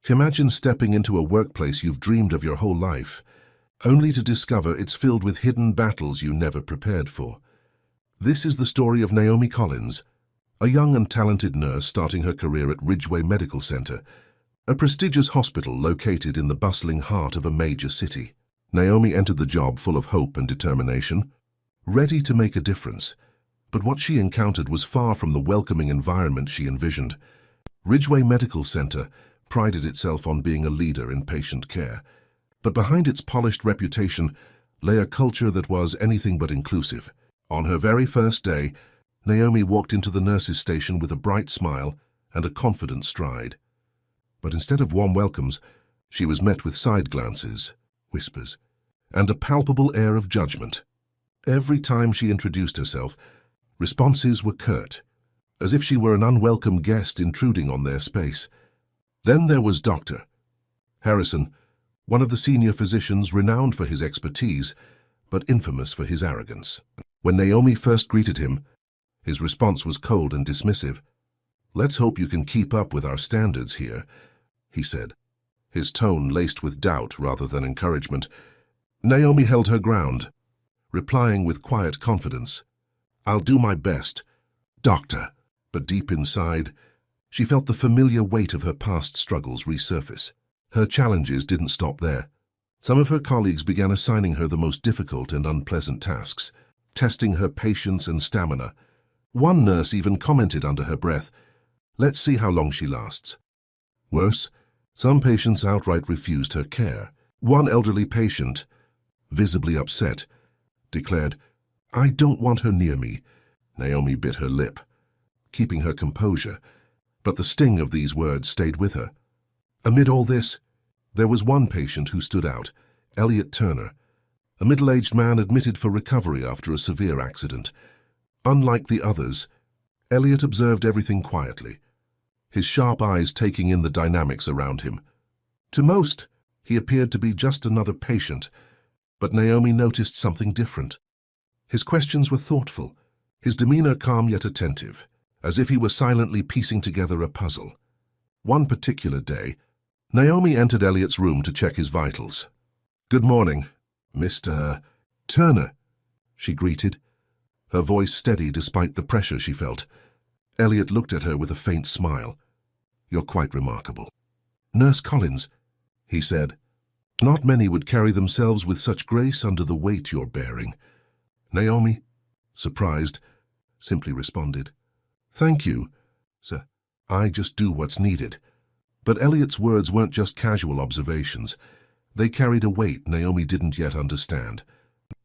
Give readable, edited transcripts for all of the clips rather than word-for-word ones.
Imagine stepping into a workplace you've dreamed of your whole life, only to discover it's filled with hidden battles you never prepared for. This is the story of Naomi Collins, a young and talented nurse starting her career at Ridgeway Medical Center, a prestigious hospital located in the bustling heart of a major city. Naomi entered the job full of hope and determination, ready to make a difference. But what she encountered was far from the welcoming environment she envisioned. Ridgeway Medical Center prided itself on being a leader in patient care, but behind its polished reputation lay a culture that was anything but inclusive. On her very first day, Naomi walked into the nurses' station with a bright smile and a confident stride. But instead of warm welcomes, she was met with side glances, whispers, and a palpable air of judgment. Every time she introduced herself, responses were curt, as if she were an unwelcome guest intruding on their space. Then there was Dr. Harrison, one of the senior physicians renowned for his expertise, but infamous for his arrogance. When Naomi first greeted him, his response was cold and dismissive. "Let's hope you can keep up with our standards here," he said, his tone laced with doubt rather than encouragement. Naomi held her ground, replying with quiet confidence, "I'll do my best, doctor." But deep inside, she felt the familiar weight of her past struggles resurface. Her challenges didn't stop there. Some of her colleagues began assigning her the most difficult and unpleasant tasks, testing her patience and stamina. One nurse even commented under her breath, "Let's see how long she lasts." Worse, some patients outright refused her care. One elderly patient, visibly upset, declared, "I don't want her near me." Naomi bit her lip, keeping her composure, but the sting of these words stayed with her. Amid all this, there was one patient who stood out, Elliot Turner, a middle-aged man admitted for recovery after a severe accident. Unlike the others, Elliot observed everything quietly, his sharp eyes taking in the dynamics around him. To most, he appeared to be just another patient, but Naomi noticed something different. His questions were thoughtful, his demeanor calm yet attentive, as if he were silently piecing together a puzzle. One particular day, Naomi entered Elliot's room to check his vitals. "Good morning, Mr. Turner," she greeted, her voice steady despite the pressure she felt. Elliot looked at her with a faint smile. "You're quite remarkable." "Nurse Collins," he said. "Not many would carry themselves with such grace under the weight you're bearing." Naomi, surprised, simply responded, "Thank you, sir. I just do what's needed." But Elliot's words weren't just casual observations. They carried a weight Naomi didn't yet understand.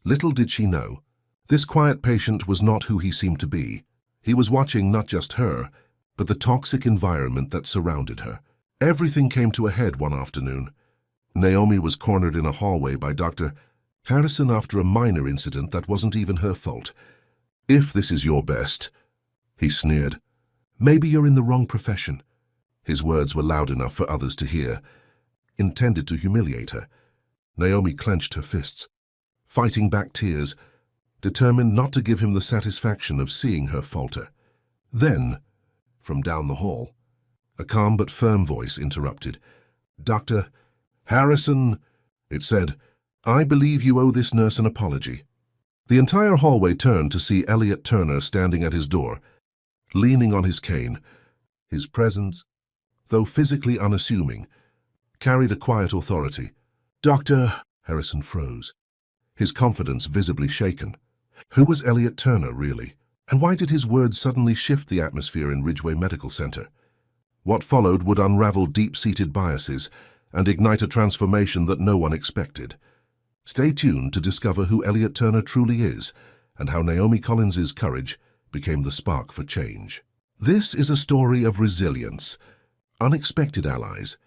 Little did she know, this quiet patient was not who he seemed to be. He was watching not just her, but the toxic environment that surrounded her. Everything came to a head one afternoon. Naomi was cornered in a hallway by Dr. Harrison after a minor incident that wasn't even her fault. "If this is your best," he sneered, "maybe you're in the wrong profession." His words were loud enough for others to hear, intended to humiliate her. Naomi clenched her fists, fighting back tears, determined not to give him the satisfaction of seeing her falter. Then, from down the hall, a calm but firm voice interrupted. "Dr. Harrison," it said, "I believe you owe this nurse an apology." The entire hallway turned to see Elliot Turner standing at his door, leaning on his cane. His presence, though physically unassuming, carried a quiet authority. "Dr." Harrison froze, his confidence visibly shaken. Who was Elliot Turner, really? And why did his words suddenly shift the atmosphere in Ridgeway Medical Center? What followed would unravel deep-seated biases and ignite a transformation that no one expected. Stay tuned to discover who Elliot Turner truly is and how Naomi Collins's courage became the spark for change. This is a story of resilience, unexpected allies,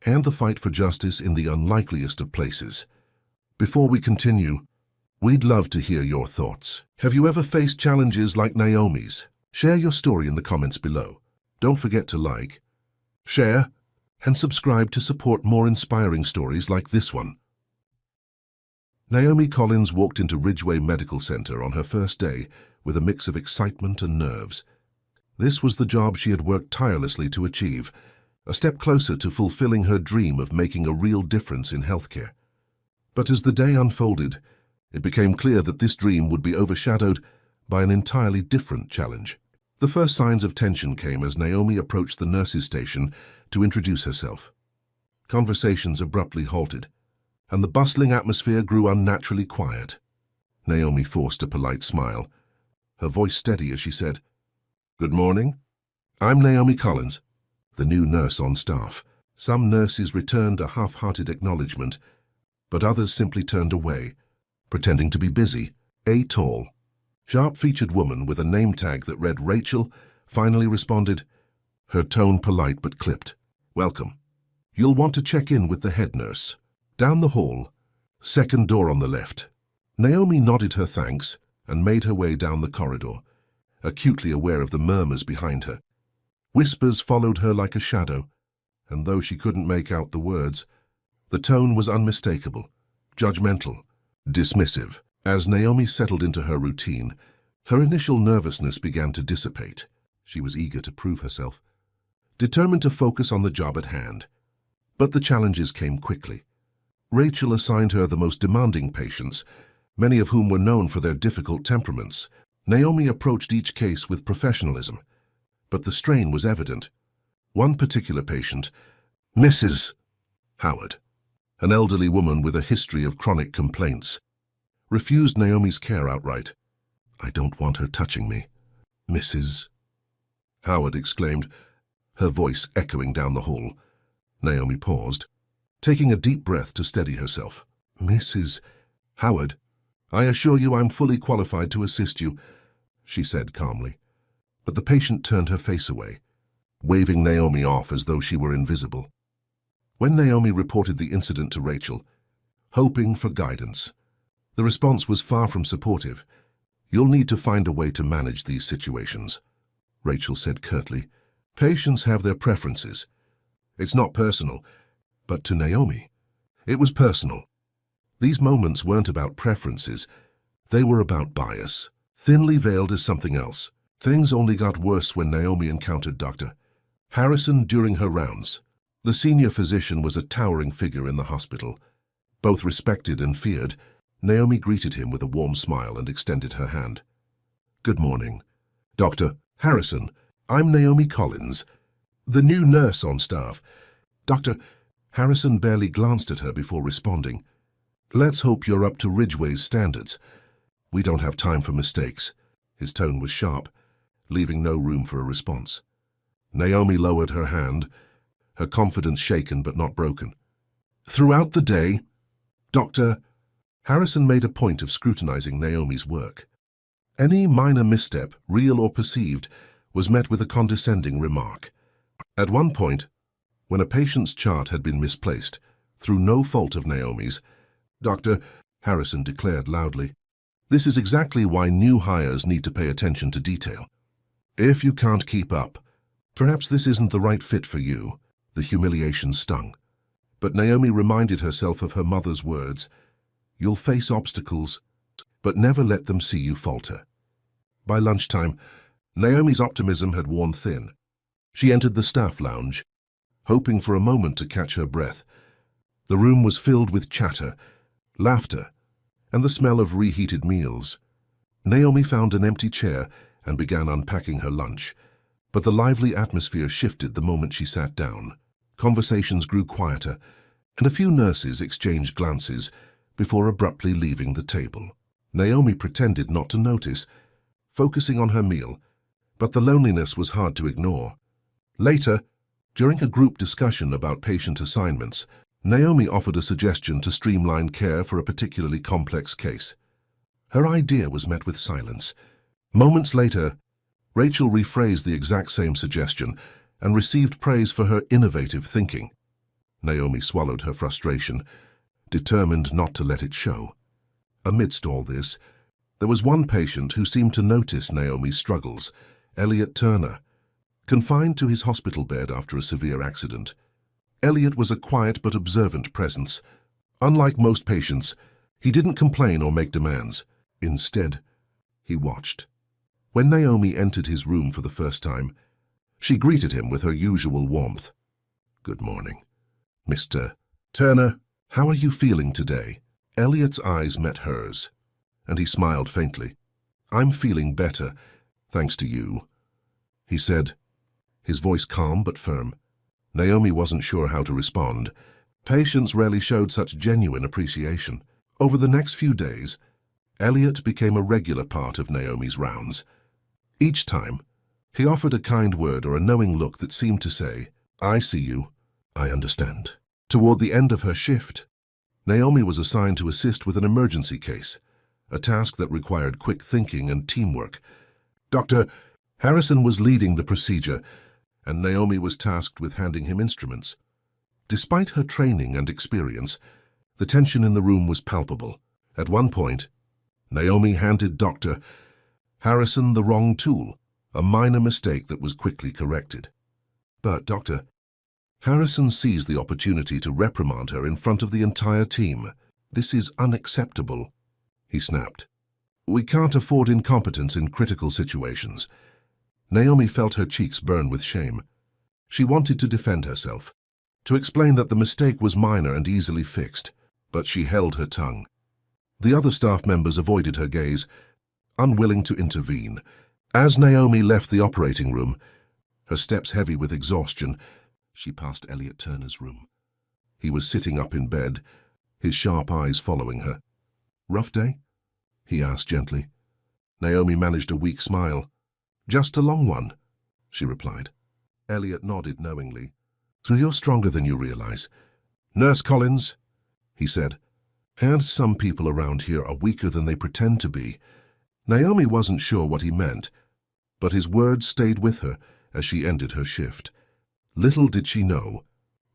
and the fight for justice in the unlikeliest of places. Before we continue, we'd love to hear your thoughts. Have you ever faced challenges like Naomi's? Share your story in the comments below. Don't forget to like, share, and subscribe to support more inspiring stories like this one. Naomi Collins walked into Ridgeway Medical Center on her first day with a mix of excitement and nerves. This was the job she had worked tirelessly to achieve, a step closer to fulfilling her dream of making a real difference in healthcare. But as the day unfolded, it became clear that this dream would be overshadowed by an entirely different challenge. The first signs of tension came as Naomi approached the nurse's station to introduce herself. Conversations abruptly halted, and the bustling atmosphere grew unnaturally quiet. Naomi forced a polite smile, her voice steady as she said, "Good morning. I'm Naomi Collins, the new nurse on staff." Some nurses returned a half-hearted acknowledgement, but others simply turned away, pretending to be busy. A tall, sharp-featured woman with a name tag that read Rachel finally responded, her tone polite but clipped. "Welcome. You'll want to check in with the head nurse. Down the hall, second door on the left." Naomi nodded her thanks and made her way down the corridor, acutely aware of the murmurs behind her. Whispers followed her like a shadow, and though she couldn't make out the words, the tone was unmistakable, judgmental, dismissive. As Naomi settled into her routine, her initial nervousness began to dissipate. She was eager to prove herself, determined to focus on the job at hand. But the challenges came quickly. Rachel assigned her the most demanding patients, many of whom were known for their difficult temperaments. Naomi approached each case with professionalism, but the strain was evident. One particular patient, Mrs. Howard, an elderly woman with a history of chronic complaints, refused Naomi's care outright. "I don't want her touching me, Mrs. Howard exclaimed, her voice echoing down the hall. Naomi paused, taking a deep breath to steady herself. "Mrs. Howard, I assure you I'm fully qualified to assist you," she said calmly. But the patient turned her face away, waving Naomi off as though she were invisible. When Naomi reported the incident to Rachel, hoping for guidance, the response was far from supportive. "You'll need to find a way to manage these situations," Rachel said curtly. "Patients have their preferences. It's not personal." But to Naomi, it was personal. These moments weren't about preferences, they were about bias, thinly veiled as something else. Things only got worse when Naomi encountered Dr. Harrison during her rounds. The senior physician was a towering figure in the hospital. Both respected and feared, Naomi greeted him with a warm smile and extended her hand. "Good morning, Dr. Harrison. I'm Naomi Collins, the new nurse on staff." Dr. Harrison barely glanced at her before responding. "Let's hope you're up to Ridgeway's standards. We don't have time for mistakes." His tone was sharp, leaving no room for a response. Naomi lowered her hand, her confidence shaken but not broken. Throughout the day, Dr. Harrison made a point of scrutinizing Naomi's work. Any minor misstep, real or perceived, was met with a condescending remark. At one point, when a patient's chart had been misplaced, through no fault of Naomi's, Dr. Harrison declared loudly, "This is exactly why new hires need to pay attention to detail. If you can't keep up, perhaps this isn't the right fit for you." The humiliation stung. But Naomi reminded herself of her mother's words, "You'll face obstacles, but never let them see you falter." By lunchtime, Naomi's optimism had worn thin. She entered the staff lounge, hoping for a moment to catch her breath. The room was filled with chatter, laughter, and the smell of reheated meals. Naomi found an empty chair and began unpacking her lunch, but the lively atmosphere shifted the moment she sat down. Conversations grew quieter, and a few nurses exchanged glances before abruptly leaving the table. Naomi pretended not to notice, focusing on her meal, but the loneliness was hard to ignore. Later, during a group discussion about patient assignments, Naomi offered a suggestion to streamline care for a particularly complex case. Her idea was met with silence. Moments later, Rachel rephrased the exact same suggestion and received praise for her innovative thinking. Naomi swallowed her frustration, determined not to let it show. Amidst all this, there was one patient who seemed to notice Naomi's struggles, Elliot Turner. Confined to his hospital bed after a severe accident, Elliot was a quiet but observant presence. Unlike most patients, he didn't complain or make demands. Instead, he watched. When Naomi entered his room for the first time, she greeted him with her usual warmth. Good morning. Mr. Turner, how are you feeling today? Elliot's eyes met hers, and he smiled faintly. I'm feeling better, thanks to you, he said, his voice calm but firm. Naomi wasn't sure how to respond. Patients rarely showed such genuine appreciation. Over the next few days, Elliot became a regular part of Naomi's rounds. Each time, he offered a kind word or a knowing look that seemed to say, I see you, I understand. Toward the end of her shift, Naomi was assigned to assist with an emergency case, a task that required quick thinking and teamwork. Dr. Harrison was leading the procedure, and Naomi was tasked with handing him instruments. Despite her training and experience, the tension in the room was palpable. At one point, Naomi handed Dr. Harrison the wrong tool, a minor mistake that was quickly corrected. But Dr. Harrison seized the opportunity to reprimand her in front of the entire team. This is unacceptable, he snapped. We can't afford incompetence in critical situations. Naomi felt her cheeks burn with shame. She wanted to defend herself, to explain that the mistake was minor and easily fixed, but she held her tongue. The other staff members avoided her gaze, unwilling to intervene. As Naomi left the operating room, her steps heavy with exhaustion, she passed Elliot Turner's room. He was sitting up in bed, his sharp eyes following her. Rough day? He asked gently. Naomi managed a weak smile. Just a long one, she replied. Elliot nodded knowingly. So you're stronger than you realize. Nurse Collins, he said. And some people around here are weaker than they pretend to be. Naomi wasn't sure what he meant, but his words stayed with her as she ended her shift. Little did she know,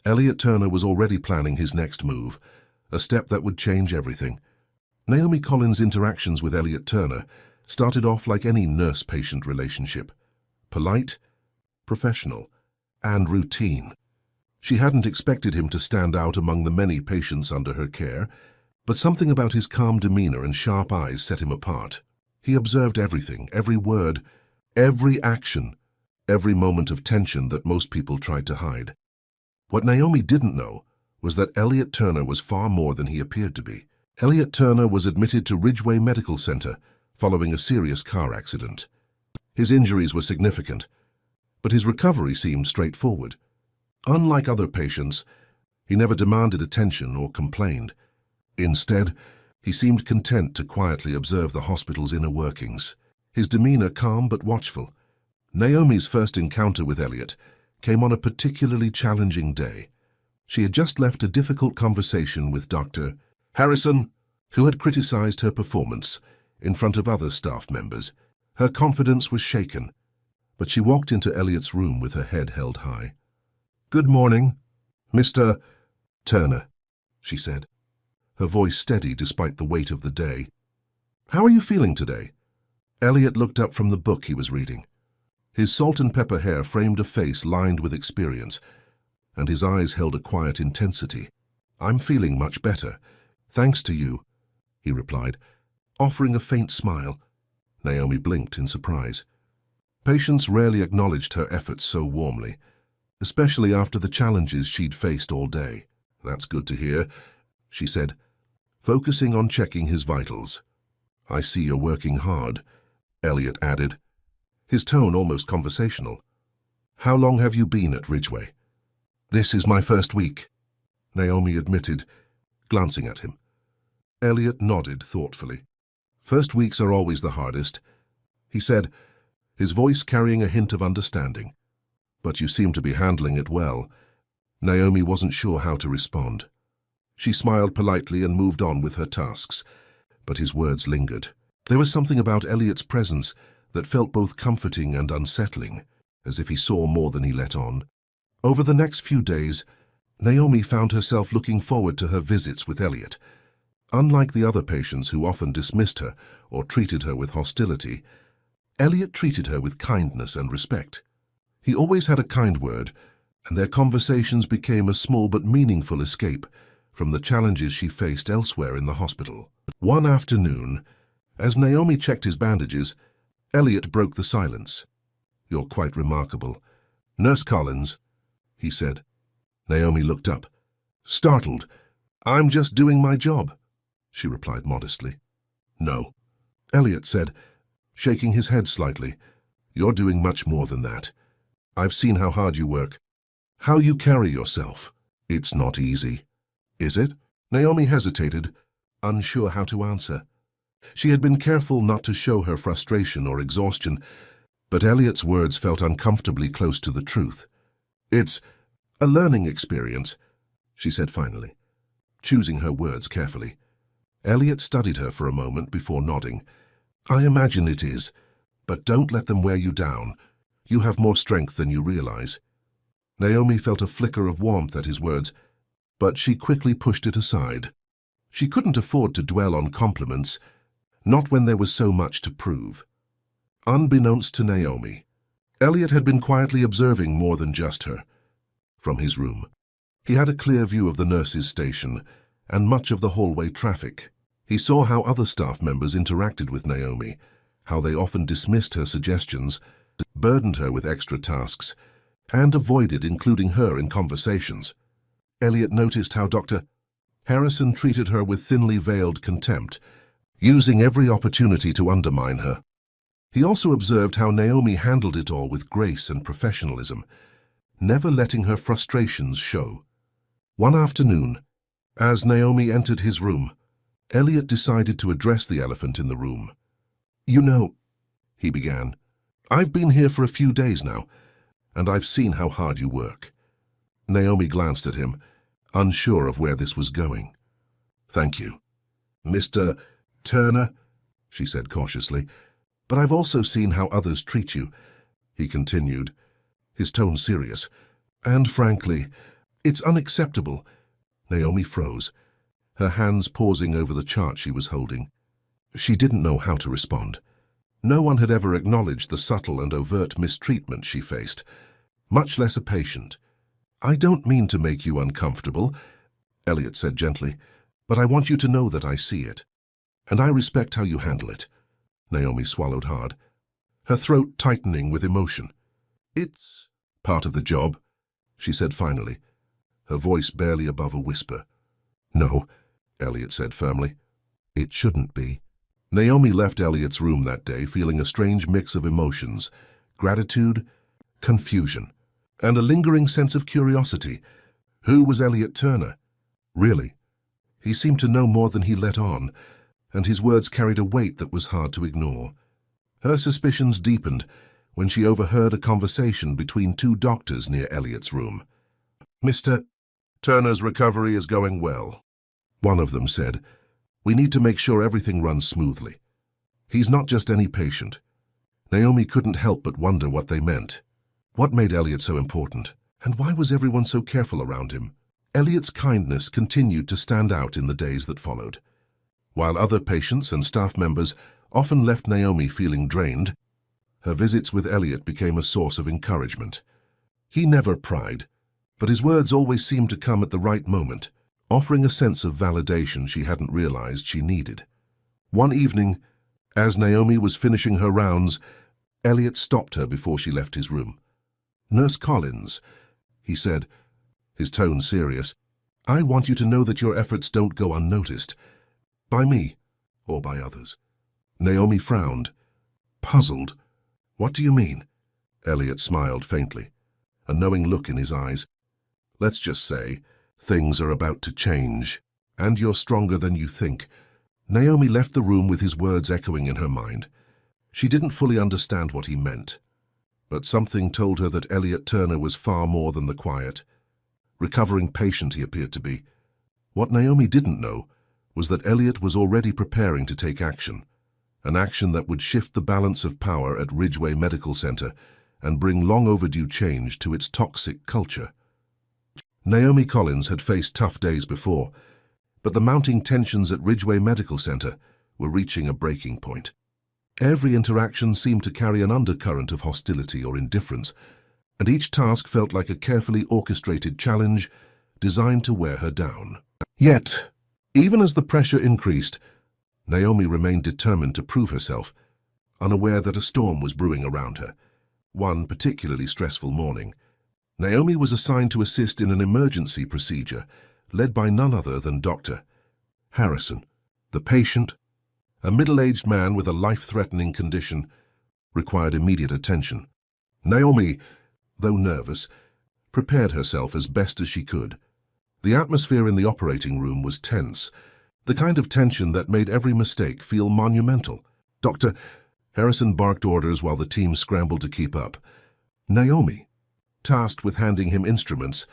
Elliot Turner was already planning his next move, a step that would change everything. Naomi Collins' interactions with Elliot Turner started off like any nurse-patient relationship. Polite, professional, and routine. She hadn't expected him to stand out among the many patients under her care, but something about his calm demeanor and sharp eyes set him apart. He observed everything, every word, every action, every moment of tension that most people tried to hide. What Naomi didn't know was that Elliot Turner was far more than he appeared to be. Elliot Turner was admitted to Ridgeway Medical Center following a serious car accident. His injuries were significant, but his recovery seemed straightforward. Unlike other patients, he never demanded attention or complained. Instead, he seemed content to quietly observe the hospital's inner workings, his demeanor calm but watchful. Naomi's first encounter with Elliot came on a particularly challenging day. She had just left a difficult conversation with Dr. Harrison, who had criticized her performance in front of other staff members. Her confidence was shaken, but she walked into Elliot's room with her head held high. "Good morning, Mr. Turner," she said, her voice steady despite the weight of the day. "How are you feeling today?" Elliot looked up from the book he was reading. His salt-and-pepper hair framed a face lined with experience, and his eyes held a quiet intensity. "I'm feeling much better, thanks to you," he replied, offering a faint smile. Naomi blinked in surprise. Patients rarely acknowledged her efforts so warmly, especially after the challenges she'd faced all day. "That's good to hear," she said, focusing on checking his vitals. "I see you're working hard," Elliot added, his tone almost conversational. "How long have you been at Ridgeway?" "This is my first week," Naomi admitted, glancing at him. Elliot nodded thoughtfully. "First weeks are always the hardest," he said, his voice carrying a hint of understanding. "But you seem to be handling it well." Naomi wasn't sure how to respond. She smiled politely and moved on with her tasks, but his words lingered. There was something about Elliot's presence that felt both comforting and unsettling, as if he saw more than he let on. Over the next few days, Naomi found herself looking forward to her visits with Elliot. Unlike the other patients who often dismissed her or treated her with hostility, Elliot treated her with kindness and respect. He always had a kind word, and their conversations became a small but meaningful escape from the challenges she faced elsewhere in the hospital. One afternoon, as Naomi checked his bandages, Elliot broke the silence. "You're quite remarkable, Nurse Collins," he said. Naomi looked up, startled. "I'm just doing my job," she replied modestly. "No," Elliot said, shaking his head slightly. "You're doing much more than that. I've seen how hard you work, how you carry yourself. It's not easy." "Is it?" Naomi hesitated, unsure how to answer. She had been careful not to show her frustration or exhaustion, but Elliot's words felt uncomfortably close to the truth. "It's a learning experience," she said finally, choosing her words carefully. Elliot studied her for a moment before nodding. "I imagine it is, but don't let them wear you down. You have more strength than you realize." Naomi felt a flicker of warmth at his words, but she quickly pushed it aside. She couldn't afford to dwell on compliments, not when there was so much to prove. Unbeknownst to Naomi, Elliot had been quietly observing more than just her. From his room, he had a clear view of the nurses' station and much of the hallway traffic. He saw how other staff members interacted with Naomi, how they often dismissed her suggestions, burdened her with extra tasks, and avoided including her in conversations. Elliot noticed how Dr. Harrison treated her with thinly veiled contempt, using every opportunity to undermine her. He also observed how Naomi handled it all with grace and professionalism, never letting her frustrations show. One afternoon, as Naomi entered his room, Elliot decided to address the elephant in the room. "You know," he began, "I've been here for a few days now, and I've seen how hard you work." Naomi glanced at him, unsure of where this was going. "Thank you, Mr. Turner," she said cautiously. "But I've also seen how others treat you," he continued, his tone serious. "And frankly, it's unacceptable." Naomi froze, her hands pausing over the chart she was holding. She didn't know how to respond. No one had ever acknowledged the subtle and overt mistreatment she faced, much less a patient. "I don't mean to make you uncomfortable," Elliot said gently, "but I want you to know that I see it. And I respect how you handle it." Naomi swallowed hard, her throat tightening with emotion. "It's part of the job," she said finally, her voice barely above a whisper. "No," Elliot said firmly. "It shouldn't be." Naomi left Elliot's room that day feeling a strange mix of emotions, gratitude, confusion, and a lingering sense of curiosity. Who was Elliot Turner? Really? He seemed to know more than he let on, and his words carried a weight that was hard to ignore. Her suspicions deepened when she overheard a conversation between two doctors near Elliot's room. "Mr. Turner's recovery is going well," one of them said. "We need to make sure everything runs smoothly. He's not just any patient." Naomi couldn't help but wonder what they meant. What made Elliot so important, and why was everyone so careful around him? Elliot's kindness continued to stand out in the days that followed. While other patients and staff members often left Naomi feeling drained, her visits with Elliot became a source of encouragement. He never pried, but his words always seemed to come at the right moment, offering a sense of validation she hadn't realized she needed. One evening, as Naomi was finishing her rounds, Elliot stopped her before she left his room. "Nurse Collins," he said, his tone serious, "I want you to know that your efforts don't go unnoticed, by me or by others." Naomi frowned, puzzled. "What do you mean?" Elliot smiled faintly, a knowing look in his eyes. "Let's just say things are about to change, and you're stronger than you think." Naomi left the room with his words echoing in her mind. She didn't fully understand what he meant, but something told her that Elliot Turner was far more than the quiet, recovering patient he appeared to be. What Naomi didn't know was that Elliot was already preparing to take action, an action that would shift the balance of power at Ridgeway Medical Center and bring long overdue change to its toxic culture. Naomi Collins had faced tough days before, but the mounting tensions at Ridgeway Medical Center were reaching a breaking point. Every interaction seemed to carry an undercurrent of hostility or indifference, and each task felt like a carefully orchestrated challenge designed to wear her down. Yet, even as the pressure increased, Naomi remained determined to prove herself, unaware that a storm was brewing around her. One particularly stressful morning, Naomi was assigned to assist in an emergency procedure led by none other than Dr. Harrison. The patient, a middle-aged man with a life-threatening condition, required immediate attention. Naomi, though nervous, prepared herself as best as she could. The atmosphere in the operating room was tense, the kind of tension that made every mistake feel monumental. Dr. Harrison barked orders while the team scrambled to keep up. Naomi, tasked with handing him instruments,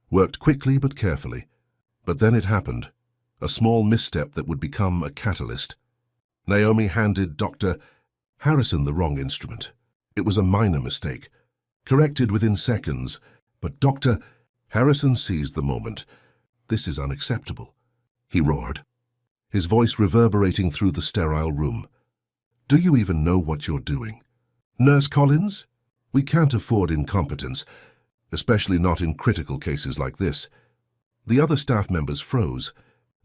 worked quickly but carefully. But then it happened, a small misstep that would become a catalyst. Naomi handed Dr. Harrison the wrong instrument. It was a minor mistake, corrected within seconds, but Dr. Harrison seized the moment. "This is unacceptable," he roared, his voice reverberating through the sterile room. "Do you even know what you're doing? Nurse Collins? We can't afford incompetence, especially not in critical cases like this." The other staff members froze,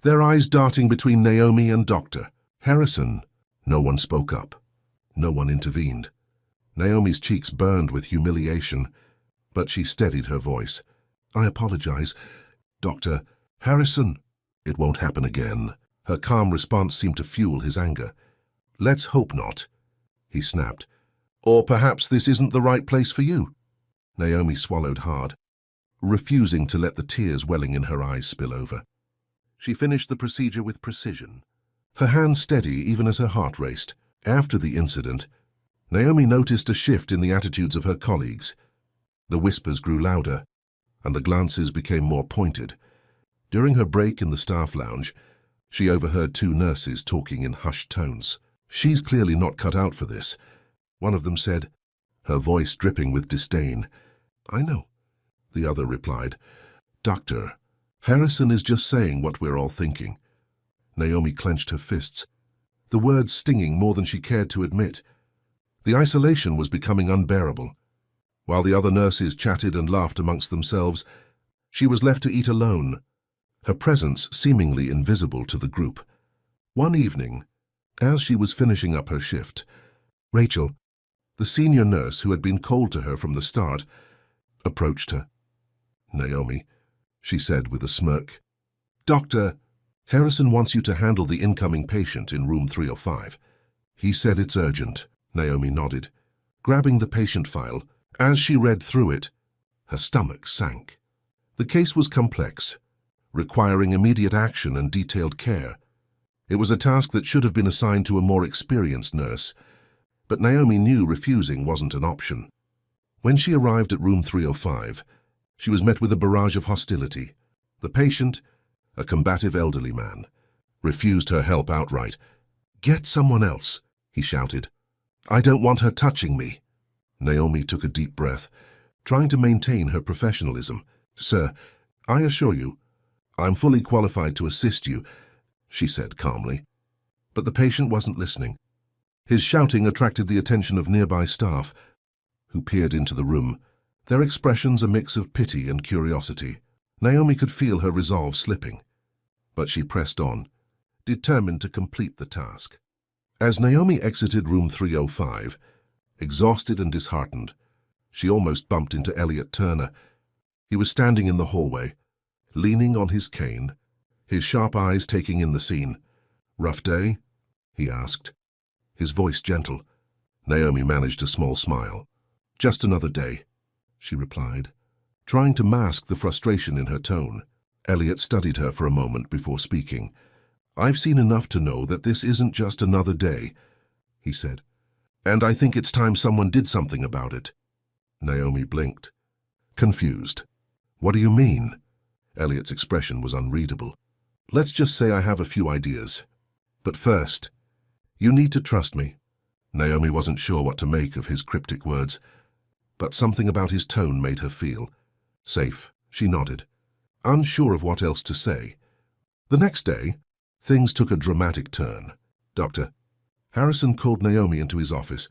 their eyes darting between Naomi and Dr. Harrison. No one spoke up. No one intervened. Naomi's cheeks burned with humiliation, but she steadied her voice. "I apologize, Dr. Harrison. It won't happen again." Her calm response seemed to fuel his anger. "Let's hope not," he snapped. "Or perhaps this isn't the right place for you." Naomi swallowed hard, refusing to let the tears welling in her eyes spill over. She finished the procedure with precision, her hands steady even as her heart raced. After the incident, Naomi noticed a shift in the attitudes of her colleagues. The whispers grew louder, and the glances became more pointed. During her break in the staff lounge, she overheard two nurses talking in hushed tones. "She's clearly not cut out for this," one of them said, her voice dripping with disdain. "I know," the other replied. "Dr. Harrison is just saying what we're all thinking." Naomi clenched her fists, the words stinging more than she cared to admit. The isolation was becoming unbearable. While the other nurses chatted and laughed amongst themselves, she was left to eat alone, her presence seemingly invisible to the group. One evening, as she was finishing up her shift, Rachel, the senior nurse who had been cold to her from the start, approached her. "Naomi," she said with a smirk, "Dr. Harrison wants you to handle the incoming patient in room 305. He said it's urgent." Naomi nodded, grabbing the patient file. As she read through it, her stomach sank. The case was complex, requiring immediate action and detailed care. It was a task that should have been assigned to a more experienced nurse, but Naomi knew refusing wasn't an option. When she arrived at room 305, she was met with a barrage of hostility. The patient, a combative elderly man, refused her help outright. "Get someone else," he shouted. "I don't want her touching me." Naomi took a deep breath, trying to maintain her professionalism. "Sir, I assure you, I'm fully qualified to assist you," she said calmly. But the patient wasn't listening. His shouting attracted the attention of nearby staff, who peered into the room, their expressions a mix of pity and curiosity. Naomi could feel her resolve slipping, but she pressed on, determined to complete the task. As Naomi exited room 305, exhausted and disheartened, she almost bumped into Elliot Turner. He was standing in the hallway, leaning on his cane, his sharp eyes taking in the scene. "Rough day?" he asked, his voice gentle. Naomi managed a small smile. "Just another day," she replied, trying to mask the frustration in her tone. Elliot studied her for a moment before speaking. "I've seen enough to know that this isn't just another day," he said, "and I think it's time someone did something about it." Naomi blinked, confused. "What do you mean?" Elliot's expression was unreadable. "Let's just say I have a few ideas. But first, you need to trust me." Naomi wasn't sure what to make of his cryptic words, but something about his tone made her feel safe. She nodded, unsure of what else to say. The next day, things took a dramatic turn. Dr. Harrison called Naomi into his office,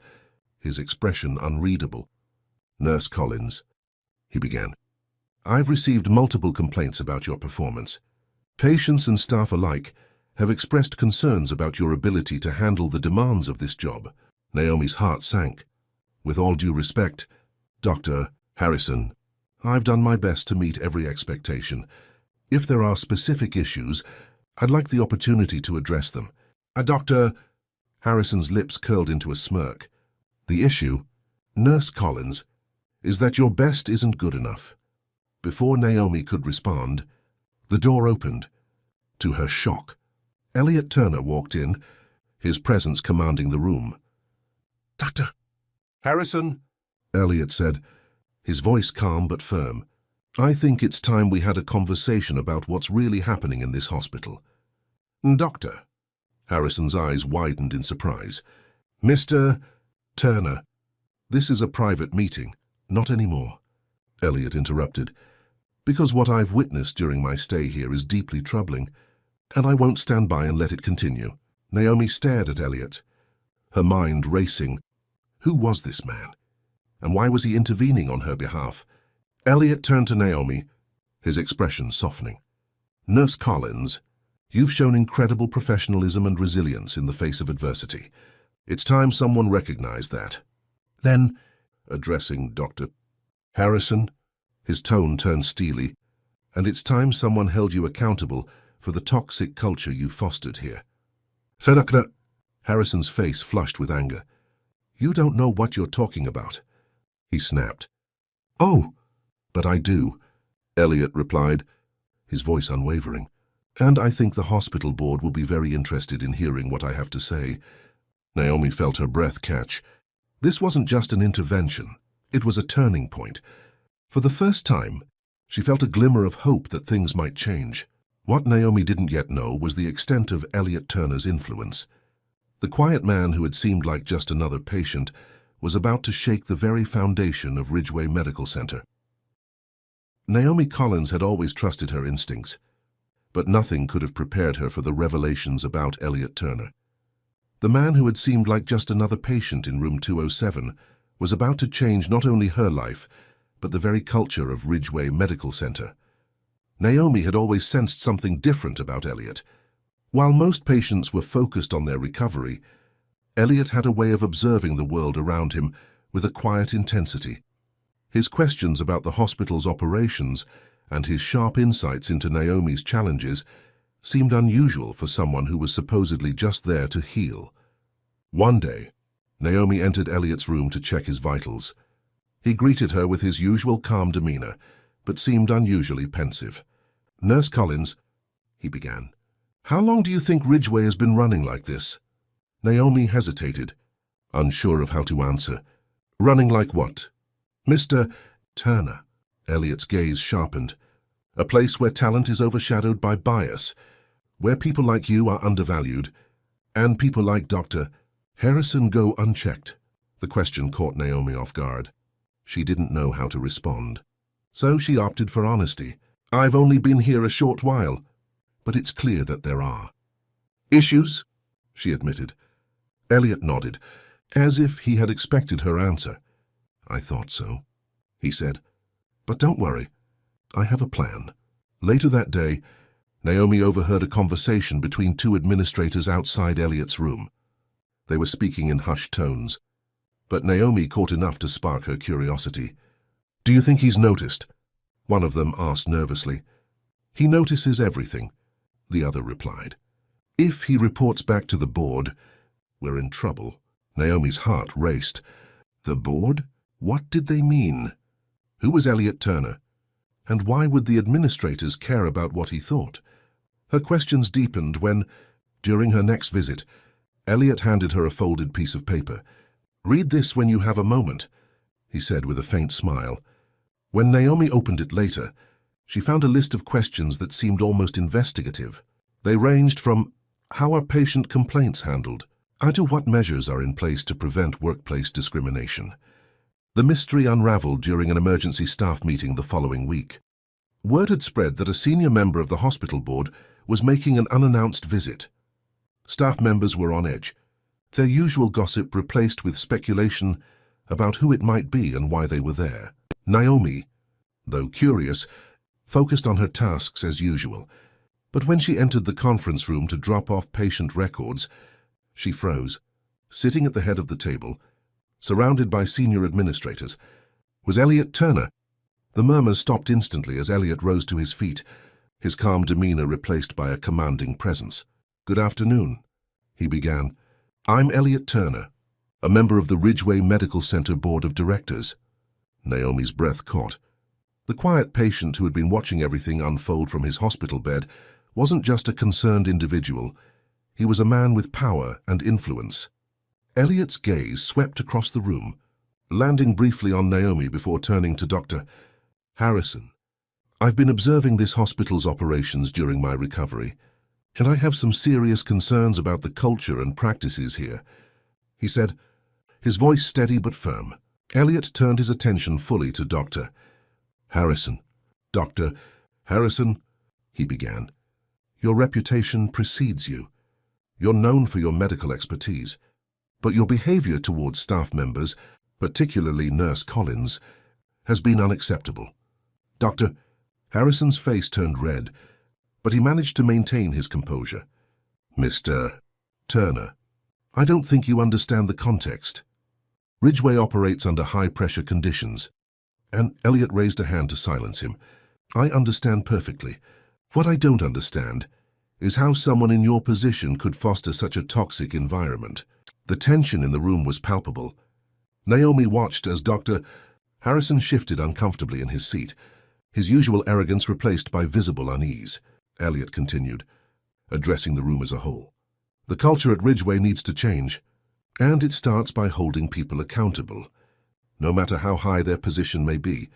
his expression unreadable. "Nurse Collins," he began, "I've received multiple complaints about your performance. Patients and staff alike have expressed concerns about your ability to handle the demands of this job." Naomi's heart sank. "With all due respect, Dr. Harrison," I've done my best to meet every expectation. If there are specific issues, I'd like the opportunity to address them. Dr. Harrison's lips curled into a smirk. The issue, Nurse Collins, is that your best isn't good enough. Before Naomi could respond, the door opened. To her shock, Elliot Turner walked in, his presence commanding the room. Dr. Harrison, Elliot said, his voice calm but firm. I think it's time we had a conversation about what's really happening in this hospital. Doctor. Harrison's eyes widened in surprise. Mr. Turner, this is a private meeting. Not anymore, Elliot interrupted, because what I've witnessed during my stay here is deeply troubling, and I won't stand by and let it continue. Naomi stared at Elliot, her mind racing. Who was this man? And why was he intervening on her behalf? Elliot turned to Naomi, his expression softening. Nurse Collins, you've shown incredible professionalism and resilience in the face of adversity. It's time someone recognized that. Then, addressing Dr. Harrison, his tone turned steely, and it's time someone held you accountable for the toxic culture you fostered here. So Dr. Harrison's face flushed with anger. You don't know what you're talking about, he snapped. Oh, but I do, Elliot replied, his voice unwavering. And I think the hospital board will be very interested in hearing what I have to say. Naomi felt her breath catch. This wasn't just an intervention. It was a turning point. For the first time, she felt a glimmer of hope that things might change. What Naomi didn't yet know was the extent of Elliot Turner's influence. The quiet man who had seemed like just another patient was about to shake the very foundation of Ridgeway Medical Center. Naomi Collins had always trusted her instincts, but nothing could have prepared her for the revelations about Elliot Turner. The man who had seemed like just another patient in room 207 was about to change not only her life, but the very culture of Ridgeway Medical Center. Naomi had always sensed something different about Elliot. While most patients were focused on their recovery, Elliot had a way of observing the world around him with a quiet intensity. His questions about the hospital's operations and his sharp insights into Naomi's challenges seemed unusual for someone who was supposedly just there to heal. One day, Naomi entered Elliot's room to check his vitals. He greeted her with his usual calm demeanor, but seemed unusually pensive. Nurse Collins, he began. How long do you think Ridgeway has been running like this? Naomi hesitated, unsure of how to answer. Running like what? Mr. Turner. Elliot's gaze sharpened. A place where talent is overshadowed by bias, where people like you are undervalued, and people like Dr. Harrison go unchecked. The question caught Naomi off guard. She didn't know how to respond. So she opted for honesty. I've only been here a short while, but it's clear that there are issues, she admitted. Elliot nodded, as if he had expected her answer. I thought so, he said. But don't worry, I have a plan. Later that day, Naomi overheard a conversation between two administrators outside Elliot's room. They were speaking in hushed tones, but Naomi caught enough to spark her curiosity. Do you think he's noticed? One of them asked nervously. He notices everything, the other replied. If he reports back to the board, we're in trouble. Naomi's heart raced. The board? What did they mean? Who was Elliot Turner? And why would the administrators care about what he thought? Her questions deepened when, during her next visit, Elliot handed her a folded piece of paper. Read this when you have a moment, he said with a faint smile. When Naomi opened it later, she found a list of questions that seemed almost investigative. They ranged from, how are patient complaints handled, to what measures are in place to prevent workplace discrimination. The mystery unraveled during an emergency staff meeting the following week. Word had spread that a senior member of the hospital board was making an unannounced visit. Staff members were on edge, their usual gossip replaced with speculation about who it might be and why they were there. Naomi, though curious, focused on her tasks as usual, but when she entered the conference room to drop off patient records, she froze. Sitting at the head of the table, surrounded by senior administrators, was Elliot Turner. The murmurs stopped instantly as Elliot rose to his feet, his calm demeanor replaced by a commanding presence. "Good afternoon," he began. "I'm Elliot Turner, a member of the Ridgeway Medical Center Board of Directors." Naomi's breath caught. The quiet patient who had been watching everything unfold from his hospital bed wasn't just a concerned individual. He was a man with power and influence. Elliot's gaze swept across the room, landing briefly on Naomi before turning to Dr. Harrison. "I've been observing this hospital's operations during my recovery, and I have some serious concerns about the culture and practices here," he said, his voice steady but firm. Elliot turned his attention fully to Dr. Harrison. "Dr. Harrison," he began, "your reputation precedes you. You're known for your medical expertise, but your behavior towards staff members, particularly Nurse Collins, has been unacceptable." Dr. Harrison's face turned red, but he managed to maintain his composure. "Mr. Turner, I don't think you understand the context. Ridgeway operates under high-pressure conditions." And Elliot raised a hand to silence him. "I understand perfectly. What I don't understand is how someone in your position could foster such a toxic environment." The tension in the room was palpable. Naomi watched as Dr. Harrison shifted uncomfortably in his seat, his usual arrogance replaced by visible unease. Elliot continued, addressing the room as a whole. "The culture at Ridgeway needs to change, and it starts by holding people accountable, no matter how high their position may be."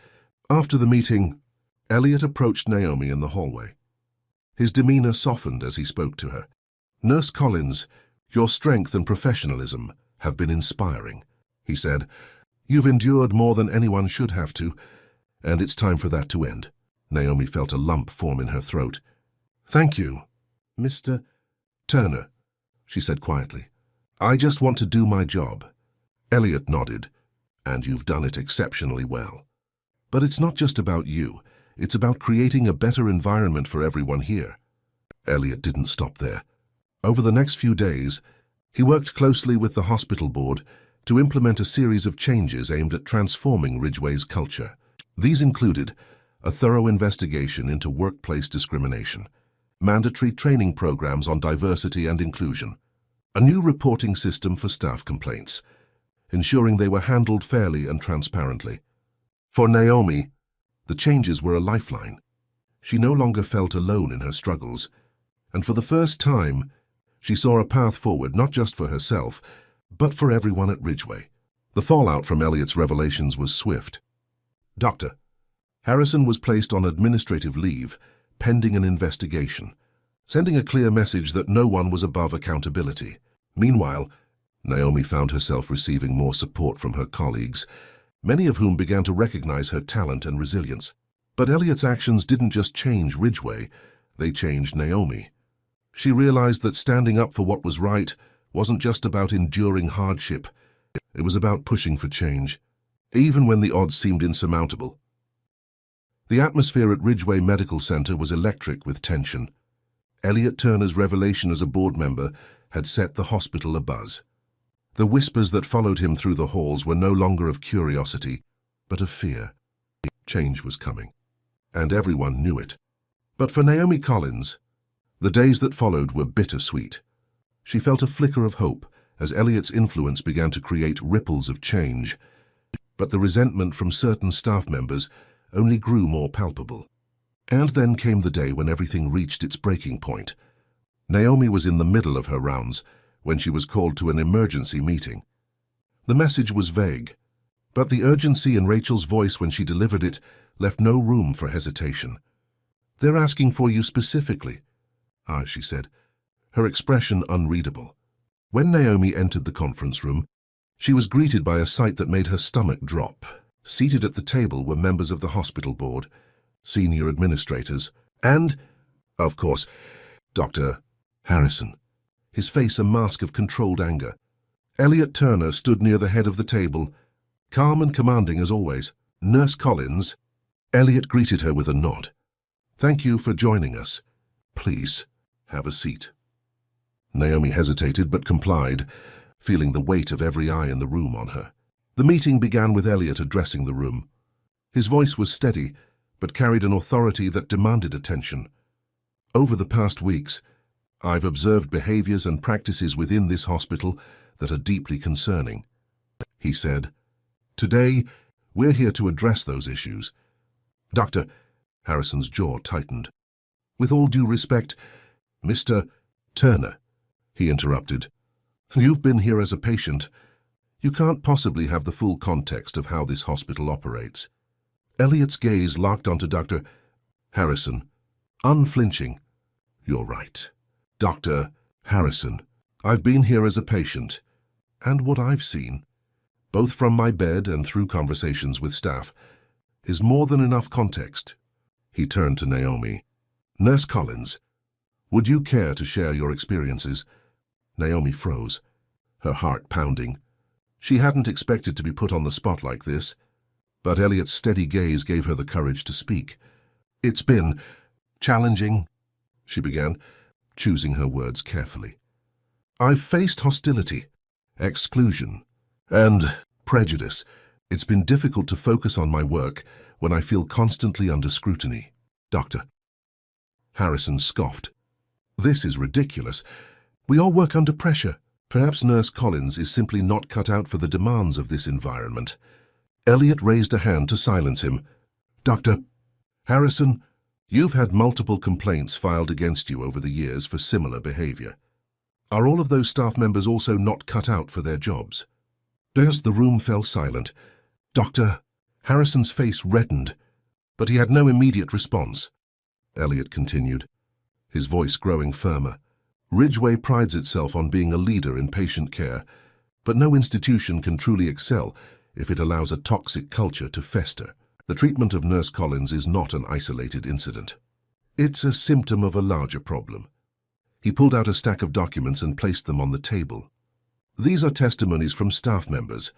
After the meeting, Elliot approached Naomi in the hallway. His demeanor softened as he spoke to her. "Nurse Collins, your strength and professionalism have been inspiring," he said. "You've endured more than anyone should have to, and it's time for that to end." Naomi felt a lump form in her throat. "Thank you, Mr. Turner," she said quietly. "I just want to do my job." Elliot nodded. "And you've done it exceptionally well. But it's not just about you. It's about creating a better environment for everyone here." Elliot didn't stop there. Over the next few days, he worked closely with the hospital board to implement a series of changes aimed at transforming Ridgeway's culture. These included a thorough investigation into workplace discrimination, mandatory training programs on diversity and inclusion, a new reporting system for staff complaints, ensuring they were handled fairly and transparently. For Naomi, the changes were a lifeline. She no longer felt alone in her struggles, and for the first time, she saw a path forward not just for herself, but for everyone at Ridgeway. The fallout from Elliot's revelations was swift. Dr. Harrison was placed on administrative leave, pending an investigation, sending a clear message that no one was above accountability. Meanwhile, Naomi found herself receiving more support from her colleagues, many of whom began to recognize her talent and resilience. But Elliot's actions didn't just change Ridgeway, they changed Naomi. She realized that standing up for what was right wasn't just about enduring hardship, it was about pushing for change, even when the odds seemed insurmountable. The atmosphere at Ridgeway Medical Center was electric with tension. Elliot Turner's revelation as a board member had set the hospital abuzz. The whispers that followed him through the halls were no longer of curiosity, but of fear. Change was coming, and everyone knew it. But for Naomi Collins, the days that followed were bittersweet. She felt a flicker of hope as Elliot's influence began to create ripples of change, but the resentment from certain staff members only grew more palpable. And then came the day when everything reached its breaking point. Naomi was in the middle of her rounds when she was called to an emergency meeting. The message was vague, but the urgency in Rachel's voice when she delivered it left no room for hesitation. "They're asking for you specifically," she said, her expression unreadable. When Naomi entered the conference room, she was greeted by a sight that made her stomach drop. Seated at the table were members of the hospital board, senior administrators, and, of course, Dr. Harrison, his face a mask of controlled anger. Elliot Turner stood near the head of the table, calm and commanding as always. "Nurse Collins," Elliot greeted her with a nod. "Thank you for joining us. Please, have a seat." Naomi hesitated but complied, feeling the weight of every eye in the room on her. The meeting began with Elliot addressing the room. His voice was steady, but carried an authority that demanded attention. Over the past weeks, I've observed behaviors and practices within this hospital that are deeply concerning, he said. Today, we're here to address those issues. Dr. Harrison's jaw tightened. With all due respect, Mr. Turner, he interrupted. You've been here as a patient. You can't possibly have the full context of how this hospital operates. Elliot's gaze locked onto Dr. Harrison, unflinching. You're right. Dr. Harrison, I've been here as a patient, and what I've seen, both from my bed and through conversations with staff, is more than enough context. He turned to Naomi. Nurse Collins, would you care to share your experiences? Naomi froze, her heart pounding. She hadn't expected to be put on the spot like this, but Elliot's steady gaze gave her the courage to speak. It's been challenging, she began, choosing her words carefully. I've faced hostility, exclusion, and prejudice. It's been difficult to focus on my work when I feel constantly under scrutiny. Dr. Harrison scoffed. This is ridiculous. We all work under pressure. Perhaps Nurse Collins is simply not cut out for the demands of this environment. Elliot raised a hand to silence him. Dr. Harrison, you've had multiple complaints filed against you over the years for similar behavior. Are all of those staff members also not cut out for their jobs? As the room fell silent, Dr. Harrison's face reddened, but he had no immediate response. Elliot continued, his voice growing firmer. Ridgeway prides itself on being a leader in patient care, but no institution can truly excel if it allows a toxic culture to fester. The treatment of Nurse Collins is not an isolated incident. It's a symptom of a larger problem. He pulled out a stack of documents and placed them on the table. These are testimonies from staff members,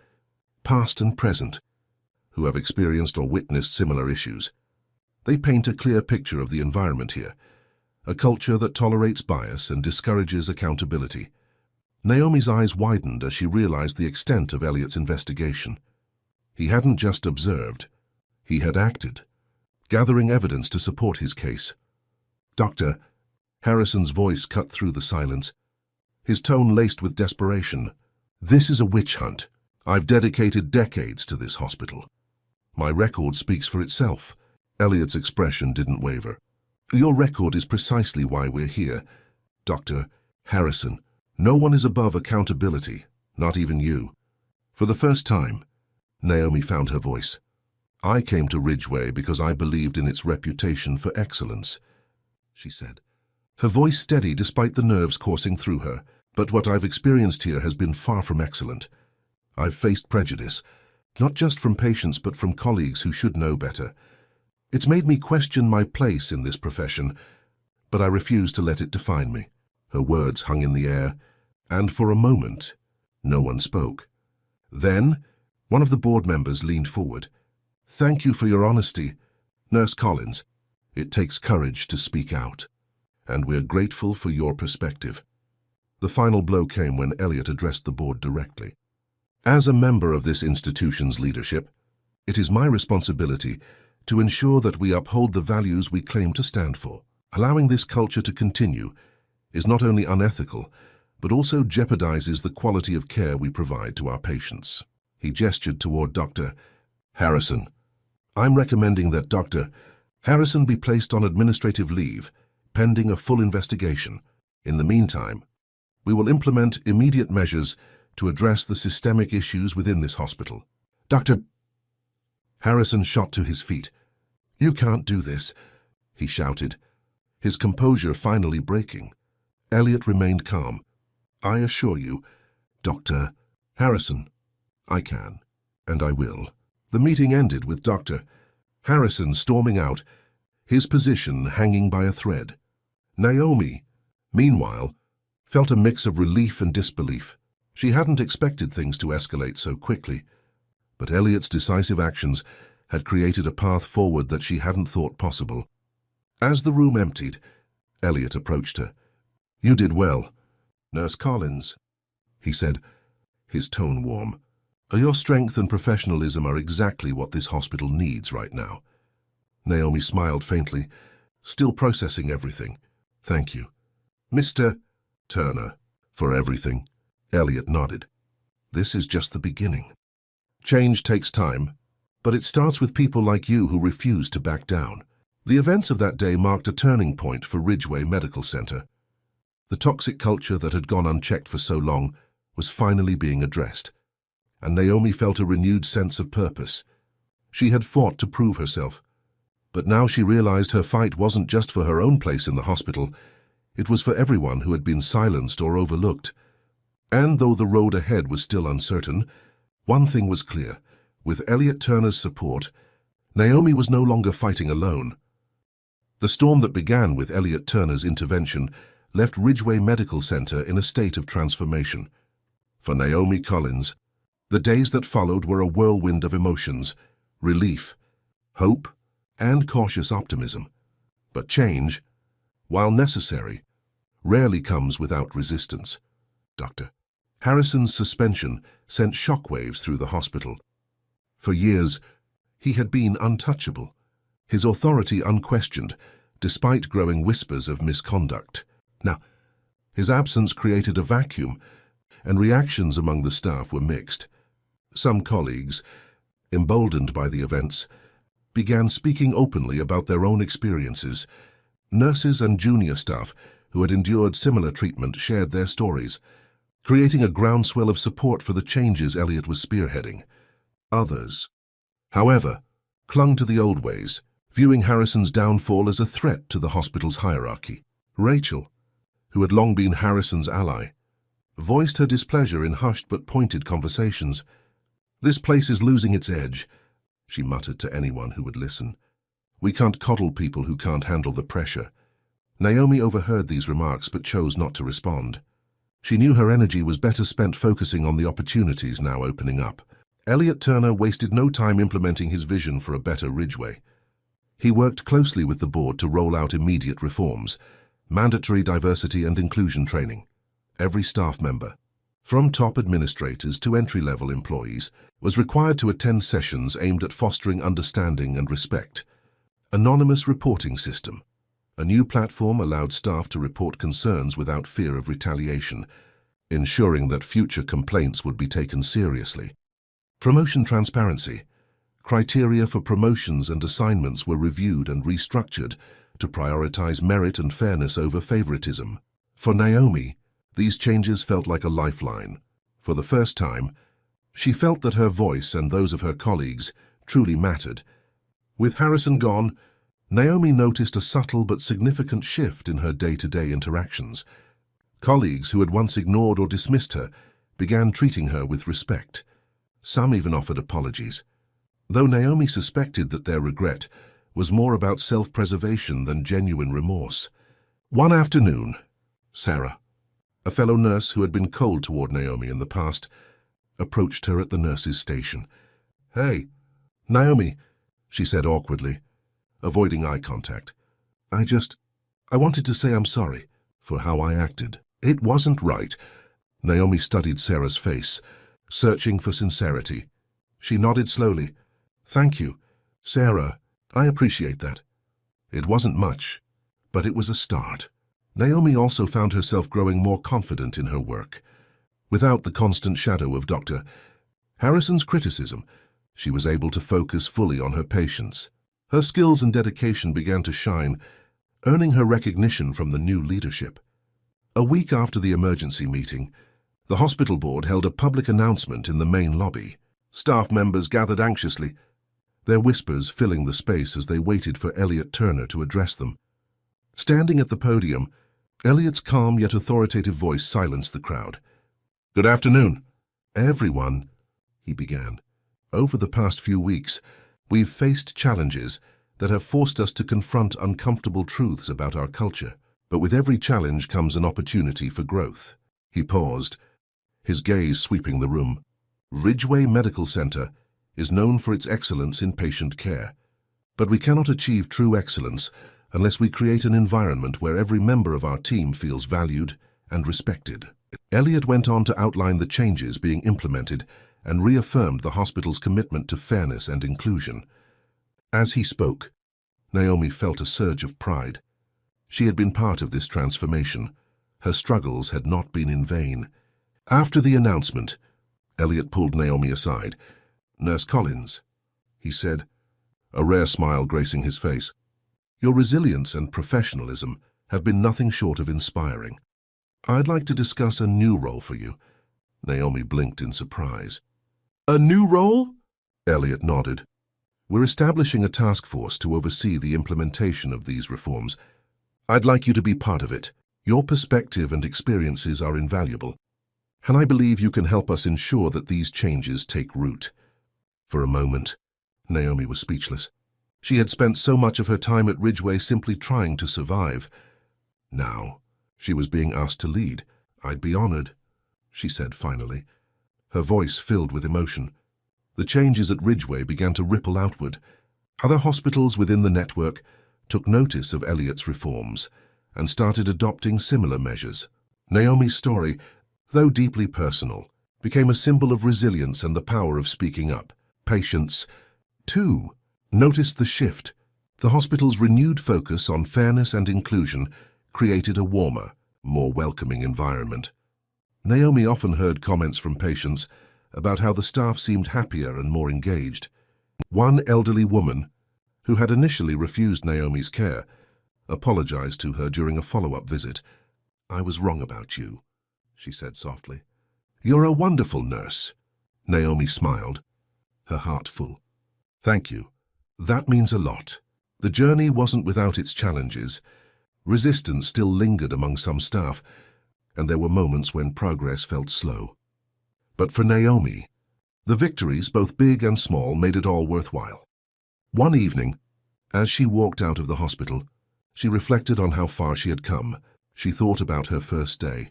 past and present, who have experienced or witnessed similar issues. They paint a clear picture of the environment here, a culture that tolerates bias and discourages accountability. Naomi's eyes widened as she realized the extent of Elliot's investigation. He hadn't just observed, he had acted, gathering evidence to support his case. Dr. Harrison's voice cut through the silence, his tone laced with desperation. This is a witch hunt. I've dedicated decades to this hospital. My record speaks for itself. Elliot's expression didn't waver. Your record is precisely why we're here, Dr. Harrison. No one is above accountability, not even you. For the first time, Naomi found her voice. I came to Ridgeway because I believed in its reputation for excellence, she said. Her voice steady despite the nerves coursing through her. But what I've experienced here has been far from excellent. I've faced prejudice, not just from patients but from colleagues who should know better. It's made me question my place in this profession, but I refuse to let it define me. Her words hung in the air, and for a moment, no one spoke. Then, one of the board members leaned forward. Thank you for your honesty, Nurse Collins. It takes courage to speak out, and we're grateful for your perspective. The final blow came when Elliot addressed the board directly. As a member of this institution's leadership, it is my responsibility to ensure that we uphold the values we claim to stand for. Allowing this culture to continue is not only unethical, but also jeopardizes the quality of care we provide to our patients. He gestured toward Dr. Harrison. I'm recommending that Dr. Harrison be placed on administrative leave, pending a full investigation. In the meantime, we will implement immediate measures to address the systemic issues within this hospital. Dr. Harrison shot to his feet. You can't do this, he shouted, his composure finally breaking. Elliot remained calm. I assure you, Dr. Harrison, I can, and I will. The meeting ended with Dr. Harrison storming out, his position hanging by a thread. Naomi, meanwhile, felt a mix of relief and disbelief. She hadn't expected things to escalate so quickly, but Elliot's decisive actions had created a path forward that she hadn't thought possible. As the room emptied, Elliot approached her. You did well, Nurse Collins, he said, his tone warm. Your strength and professionalism are exactly what this hospital needs right now. Naomi smiled faintly, still processing everything. Thank you. Mr. Turner, for everything. Elliot nodded. This is just the beginning. Change takes time, but it starts with people like you who refuse to back down. The events of that day marked a turning point for Ridgeway Medical Center. The toxic culture that had gone unchecked for so long was finally being addressed, and Naomi felt a renewed sense of purpose. She had fought to prove herself, but now she realized her fight wasn't just for her own place in the hospital, it was for everyone who had been silenced or overlooked. And though the road ahead was still uncertain, one thing was clear. With Elliot Turner's support, Naomi was no longer fighting alone. The storm that began with Elliot Turner's intervention left Ridgeway Medical Center in a state of transformation. For Naomi Collins, the days that followed were a whirlwind of emotions, relief, hope, and cautious optimism. But change, while necessary, rarely comes without resistance. Dr. Harrison's suspension sent shockwaves through the hospital. For years, he had been untouchable, his authority unquestioned, despite growing whispers of misconduct. Now, his absence created a vacuum, and reactions among the staff were mixed. Some colleagues, emboldened by the events, began speaking openly about their own experiences. Nurses and junior staff who had endured similar treatment shared their stories, creating a groundswell of support for the changes Elliot was spearheading. Others, however, clung to the old ways, viewing Harrison's downfall as a threat to the hospital's hierarchy. Rachel, who had long been Harrison's ally, voiced her displeasure in hushed but pointed conversations. "This place is losing its edge," she muttered to anyone who would listen. "We can't coddle people who can't handle the pressure." Naomi overheard these remarks but chose not to respond. She knew her energy was better spent focusing on the opportunities now opening up. Elliot Turner wasted no time implementing his vision for a better Ridgeway. He worked closely with the board to roll out immediate reforms, mandatory diversity and inclusion training. Every staff member, from top administrators to entry-level employees, was required to attend sessions aimed at fostering understanding and respect. Anonymous reporting system. A new platform allowed staff to report concerns without fear of retaliation, ensuring that future complaints would be taken seriously. Promotion transparency. Criteria for promotions and assignments were reviewed and restructured to prioritize merit and fairness over favoritism. For Naomi, these changes felt like a lifeline. For the first time, she felt that her voice and those of her colleagues truly mattered. With Harrison gone, Naomi noticed a subtle but significant shift in her day-to-day interactions. Colleagues who had once ignored or dismissed her began treating her with respect. Some even offered apologies, though Naomi suspected that their regret was more about self-preservation than genuine remorse. One afternoon, Sarah, a fellow nurse who had been cold toward Naomi in the past, approached her at the nurse's station. "Hey, Naomi," she said awkwardly, avoiding eye contact. I wanted to say I'm sorry for how I acted. It wasn't right." Naomi studied Sarah's face, searching for sincerity. She nodded slowly. "Thank you, Sarah. I appreciate that. It wasn't much, but it was a start." Naomi also found herself growing more confident in her work. Without the constant shadow of Dr. Harrison's criticism, she was able to focus fully on her patients. Her skills and dedication began to shine, earning her recognition from the new leadership. A week after the emergency meeting, the hospital board held a public announcement in the main lobby. Staff members gathered anxiously, their whispers filling the space as they waited for Elliot Turner to address them. Standing at the podium, Elliot's calm yet authoritative voice silenced the crowd. "Good afternoon, everyone," he began. "Over the past few weeks, we've faced challenges that have forced us to confront uncomfortable truths about our culture. But with every challenge comes an opportunity for growth." He paused, his gaze sweeping the room. "Ridgeway Medical Center is known for its excellence in patient care, but we cannot achieve true excellence unless we create an environment where every member of our team feels valued and respected." Elliot went on to outline the changes being implemented and reaffirmed the hospital's commitment to fairness and inclusion. As he spoke, Naomi felt a surge of pride. She had been part of this transformation. Her struggles had not been in vain. After the announcement, Elliot pulled Naomi aside. "Nurse Collins," he said, a rare smile gracing his face. "Your resilience and professionalism have been nothing short of inspiring. I'd like to discuss a new role for you." Naomi blinked in surprise. "A new role?" Elliot nodded. "We're establishing a task force to oversee the implementation of these reforms. I'd like you to be part of it. Your perspective and experiences are invaluable, and I believe you can help us ensure that these changes take root." For a moment, Naomi was speechless. She had spent so much of her time at Ridgeway simply trying to survive. Now, she was being asked to lead. "I'd be honored," she said finally, her voice filled with emotion. The changes at Ridgeway began to ripple outward. Other hospitals within the network took notice of Elliot's reforms and started adopting similar measures. Naomi's story, though deeply personal, became a symbol of resilience and the power of speaking up. Patients, too, noticed the shift. The hospital's renewed focus on fairness and inclusion created a warmer, more welcoming environment. Naomi often heard comments from patients about how the staff seemed happier and more engaged. One elderly woman, who had initially refused Naomi's care, apologized to her during a follow-up visit. "I was wrong about you," she said softly. "You're a wonderful nurse." Naomi smiled, her heart full. "Thank you. That means a lot." The journey wasn't without its challenges. Resistance still lingered among some staff, and there were moments when progress felt slow. But for Naomi, the victories, both big and small, made it all worthwhile. One evening, as she walked out of the hospital, she reflected on how far she had come. She thought about her first day,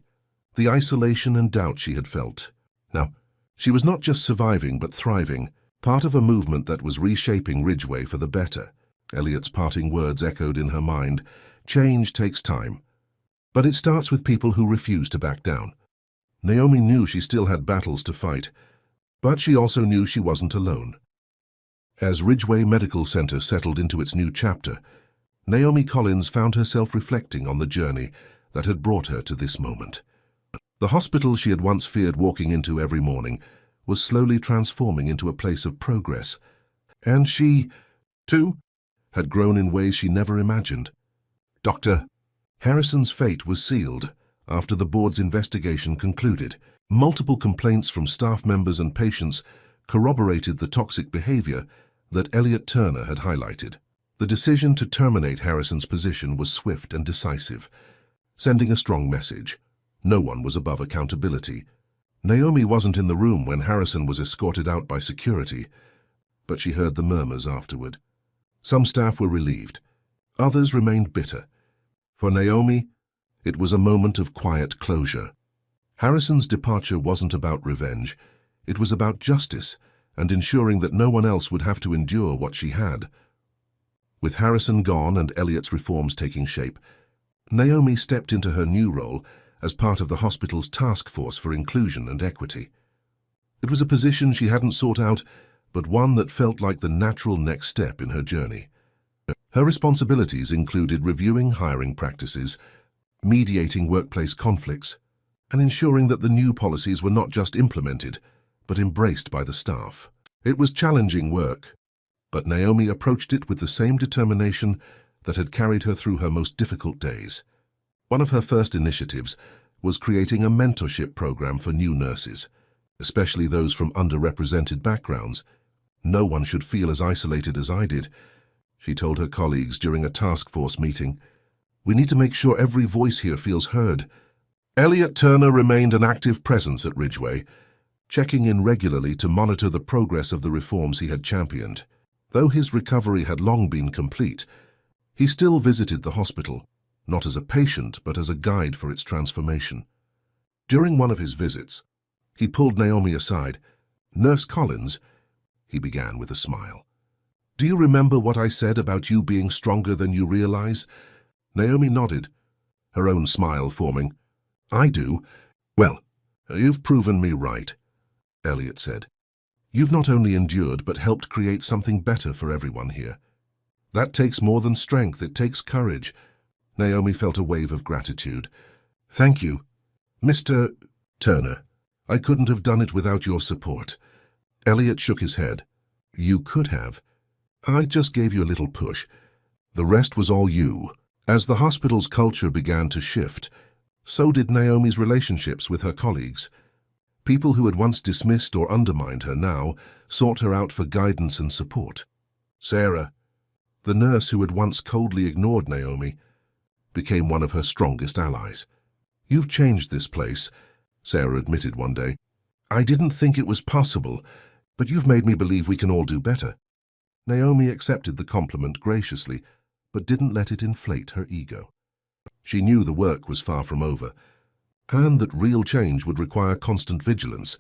the isolation and doubt she had felt. Now, she was not just surviving but thriving, part of a movement that was reshaping Ridgeway for the better. Elliot's parting words echoed in her mind. Change takes time, but it starts with people who refuse to back down. Naomi knew she still had battles to fight, but she also knew she wasn't alone. As Ridgeway Medical Center settled into its new chapter, Naomi Collins found herself reflecting on the journey that had brought her to this moment. The hospital she had once feared walking into every morning was slowly transforming into a place of progress, and she, too, had grown in ways she never imagined. Dr. Harrison's fate was sealed after the board's investigation concluded. Multiple complaints from staff members and patients corroborated the toxic behavior that Elliot Turner had highlighted. The decision to terminate Harrison's position was swift and decisive, sending a strong message. No one was above accountability. Naomi wasn't in the room when Harrison was escorted out by security, but she heard the murmurs afterward. Some staff were relieved. Others remained bitter. For Naomi, it was a moment of quiet closure. Harrison's departure wasn't about revenge. It was about justice and ensuring that no one else would have to endure what she had. With Harrison gone and Elliot's reforms taking shape, Naomi stepped into her new role as part of the hospital's task force for inclusion and equity. It was a position she hadn't sought out, but one that felt like the natural next step in her journey. Her responsibilities included reviewing hiring practices, mediating workplace conflicts, and ensuring that the new policies were not just implemented, but embraced by the staff. It was challenging work, but Naomi approached it with the same determination that had carried her through her most difficult days. One of her first initiatives was creating a mentorship program for new nurses, especially those from underrepresented backgrounds. "No one should feel as isolated as I did," she told her colleagues during a task force meeting. "We need to make sure every voice here feels heard." Elliot Turner remained an active presence at Ridgeway, checking in regularly to monitor the progress of the reforms he had championed. Though his recovery had long been complete, he still visited the hospital, not as a patient but as a guide for its transformation. During one of his visits, he pulled Naomi aside. "Nurse Collins," he began with a smile, "do you remember what I said about you being stronger than you realize?" Naomi nodded, her own smile forming. "I do. Well, you've proven me right," Elliot said. You've not only endured but helped create something better for everyone here. That takes more than strength, it takes courage. Naomi felt a wave of gratitude. Thank you, Mr. Turner. I couldn't have done it without your support. Elliot shook his head. You could have. I just gave you a little push. The rest was all you. As the hospital's culture began to shift, so did Naomi's relationships with her colleagues. People who had once dismissed or undermined her now sought her out for guidance and support. Sarah, the nurse who had once coldly ignored Naomi, became one of her strongest allies. You've changed this place, Sarah admitted one day. I didn't think it was possible, but you've made me believe we can all do better. Naomi accepted the compliment graciously, but didn't let it inflate her ego. She knew the work was far from over, and that real change would require constant vigilance.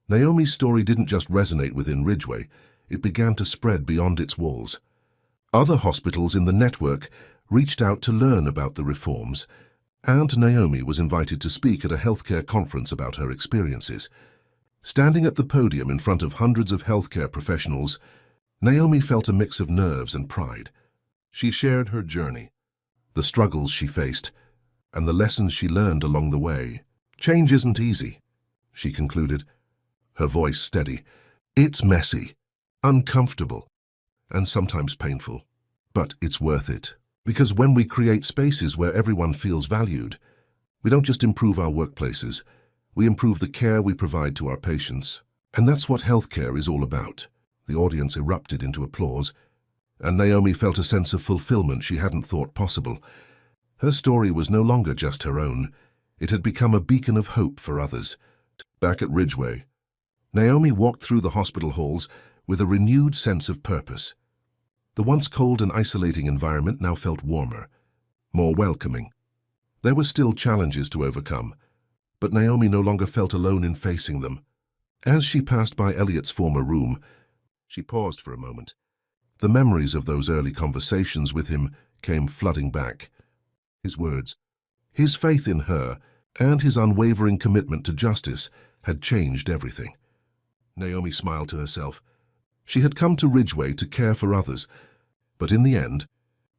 Naomi's story didn't just resonate within Ridgeway, it began to spread beyond its walls. Other hospitals in the network reached out to learn about the reforms, and Naomi was invited to speak at a healthcare conference about her experiences. Standing at the podium in front of hundreds of healthcare professionals, Naomi felt a mix of nerves and pride. She shared her journey, the struggles she faced, and the lessons she learned along the way. Change isn't easy, she concluded, her voice steady. It's messy, uncomfortable, and sometimes painful. But it's worth it. Because when we create spaces where everyone feels valued, we don't just improve our workplaces, we improve the care we provide to our patients. And that's what healthcare is all about. The audience erupted into applause, and Naomi felt a sense of fulfillment she hadn't thought possible. Her story was no longer just her own. It had become a beacon of hope for others. Back at Ridgeway, Naomi walked through the hospital halls with a renewed sense of purpose. The once cold and isolating environment now felt warmer, more welcoming. There were still challenges to overcome, but Naomi no longer felt alone in facing them. As she passed by Elliot's former room, she paused for a moment. The memories of those early conversations with him came flooding back. His words, his faith in her, and his unwavering commitment to justice had changed everything. Naomi smiled to herself. She had come to Ridgeway to care for others, but in the end,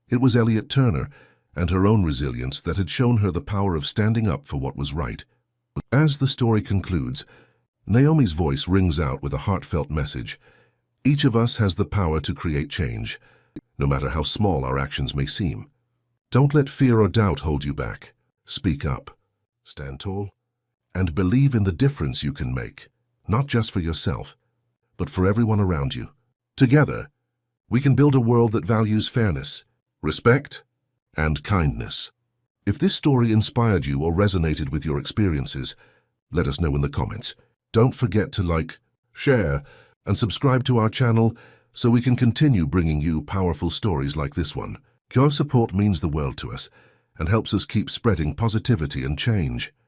it was Elliot Turner and her own resilience that had shown her the power of standing up for what was right. As the story concludes, Naomi's voice rings out with a heartfelt message. Each of us has the power to create change, no matter how small our actions may seem. Don't let fear or doubt hold you back. Speak up, stand tall, and believe in the difference you can make, not just for yourself, but for everyone around you. Together, we can build a world that values fairness, respect, and kindness. If this story inspired you or resonated with your experiences, let us know in the comments. Don't forget to like, share, and subscribe to our channel so we can continue bringing you powerful stories like this one. Your support means the world to us and helps us keep spreading positivity and change.